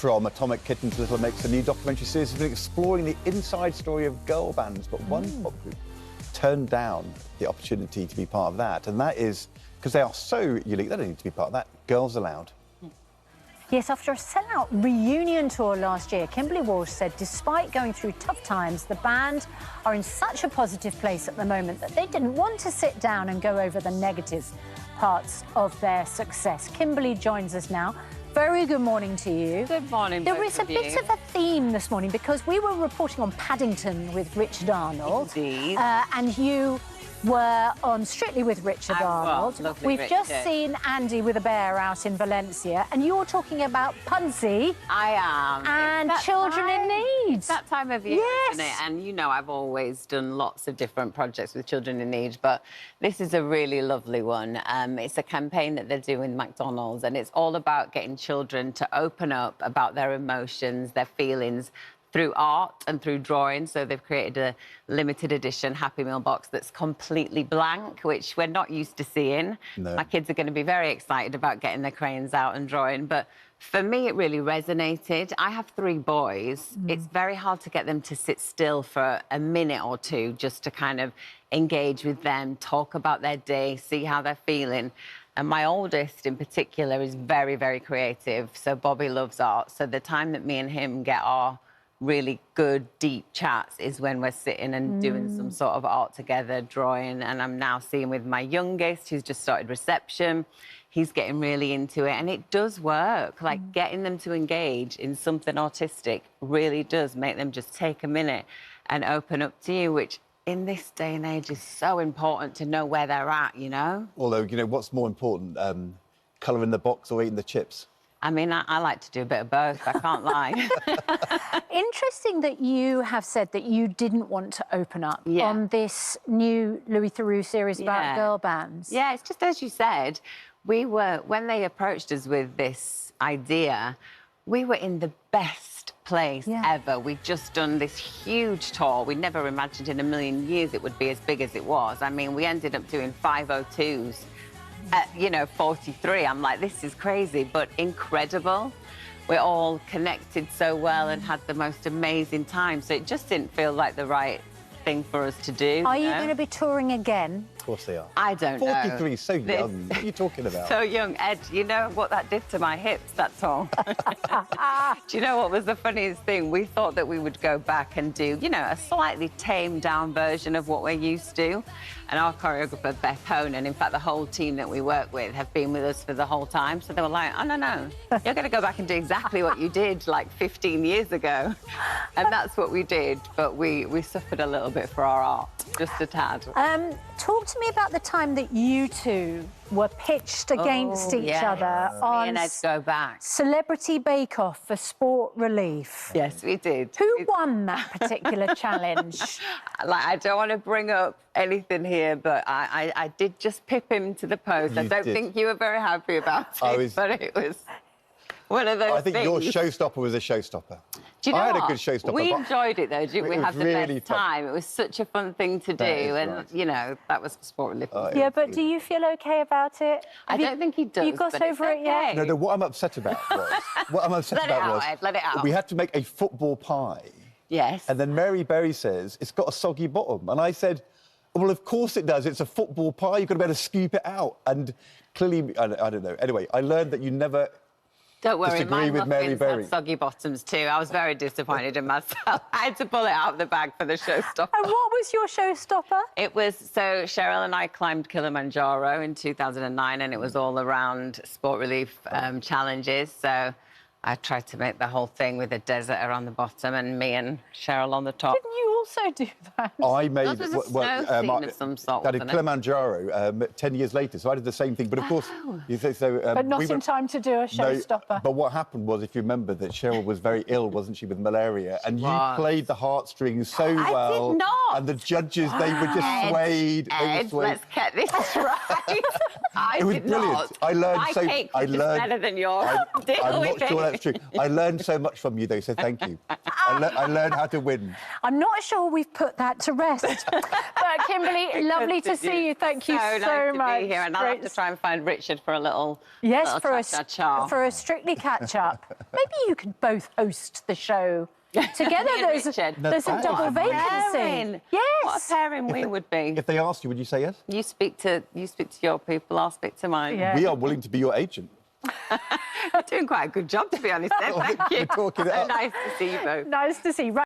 From Atomic Kitten to Little Mix, a new documentary series has been exploring the inside story of girl bands, but one pop group turned down the opportunity to be part of that, and that is because they are so unique, they don't need to be part of that. Girls Aloud. Yes, after a sellout reunion tour last year, Kimberley Walsh said despite going through tough times, the band are in such a positive place at the moment that they didn't want to sit down and go over the negative parts of their success. Kimberley joins us now. Very good morning to you. Good morning, There is a bit of a theme this morning because we were reporting on Paddington with Richard Arnold. Indeed. And you were on Strictly with Richard Arnold. Lovely We've just Richard. seen Andy with a bear out in Valencia, and you're talking about Punsey. I am. And It's that children in time. need. It's that time of year, Yes. isn't it? And you know, I've always done lots of different projects with children in need, but this is a really lovely one. It's a campaign that they're doing with McDonald's, and it's all about getting children to open up about their emotions, their feelings, through art and through drawing. So they've created a limited edition Happy Meal box that's completely blank, which we're not used to seeing. No. My kids are going to be very excited about getting their crayons out and drawing. But for me, it really resonated. I have 3 boys. It's very hard to get them to sit still for a minute or two just to kind of engage with them, talk about their day, see how they're feeling. And my oldest in particular is very, very creative. So Bobby loves art. So the time that me and him get our really good, deep chats is when we're sitting and doing some sort of art together, drawing. And I'm now seeing with my youngest, who's just started reception. He's getting really into it, and it does work. Like, getting them to engage in something artistic really does make them just take a minute and open up to you, which in this day and age is so important to know where they're at, you know? Although, you know, what's more important, colouring the box or eating the chips? I mean, I like to do a bit of both, I can't lie. Interesting that you have said that you didn't want to open up on this new Louis Theroux series about girl bands. Yeah, it's just as you said, when they approached us with this idea, we were in the best place ever. We'd just done this huge tour. We never imagined in a million years it would be as big as it was. I mean, we ended up doing 502s. At, you know, 43, I'm like, this is crazy, but incredible. We're all connected so well and had the most amazing time. So it just didn't feel like the right thing for us to do. Are you going to be touring again? Of course they are. I don't know. 43, so young. What are you talking about? So young. Ed, you know what that did to my hips, that song? Do you know what was the funniest thing? We thought that we would go back and do, you know, a slightly tamed down version of what we're used to. And our choreographer, Beth Hone, and in fact the whole team that we work with have been with us for the whole time. So they were like, oh, no, you're going to go back and do exactly what you did like 15 years ago. And that's what we did. But we suffered a little bit for our art, just a tad. Talk to me about the time that you two were pitched against each other on Me and Ed go back. Celebrity Bake Off for Sport Relief. Yes, we did. Who won that particular challenge? Like, I don't want to bring up anything here, but I did just pip him to the post. I don't think you were very happy about it, but it was one of those I think things. your showstopper was a showstopper. Do you know I had what? a good showstopper. We enjoyed it, though, didn't we? Had the really best fun. time. It was such a fun thing to do, and, you know, that was Sport Relief. Yeah, but do you feel OK about it? I don't think he does. You got over it yet? No, what I'm upset about was... Let it out, Ed, let it out. We had to make a football pie. Yes. And then Mary Berry says, it's got a soggy bottom. And I said, well, of course it does. It's a football pie. You've got to be able to scoop it out. And clearly, I don't know. Anyway, I learned that you never... Don't worry, disagree my with Mary muffins Berry. had soggy bottoms too. I was very disappointed in myself. I had to pull it out of the bag for the showstopper. And what was your showstopper? It was, so Cheryl and I climbed Kilimanjaro in 2009, and it was all around Sport Relief challenges. So I tried to make the whole thing with a desert around the bottom and me and Cheryl on the top. Didn't you also do that? I made... That was a snow scene of some sort, I did wasn't it? Kilimanjaro 10 years later, so I did the same thing. But, of course... You say, so, But not in time to do a showstopper. No, but what happened was, if you remember, that Cheryl was very ill, wasn't she, with malaria? And you played the heartstrings so well. I did not. And the judges, they were just swayed. Ed, let's get this right. I It was did brilliant. not. I learned My so... cake I was learned, better than yours. Deal I'm with not sure it. that's true. I learned so much from you, though, so thank you. I learned how to win. I'm not sure sure we've put that to rest. But Kimberley, lovely to see you. Thank you so nice much. to be here, and I'll have to try and find Richard for a little for a Strictly catch-up. Maybe you could both host the show together. There's a double vacancy. Yes. What a pairing we would be. If they asked you, would you say yes? You speak to your people, I'll speak to mine. Yeah. We are willing to be your agent. You're doing quite a good job, to be honest. Thank you. We're talking it So up. nice to see you both. Nice to see you.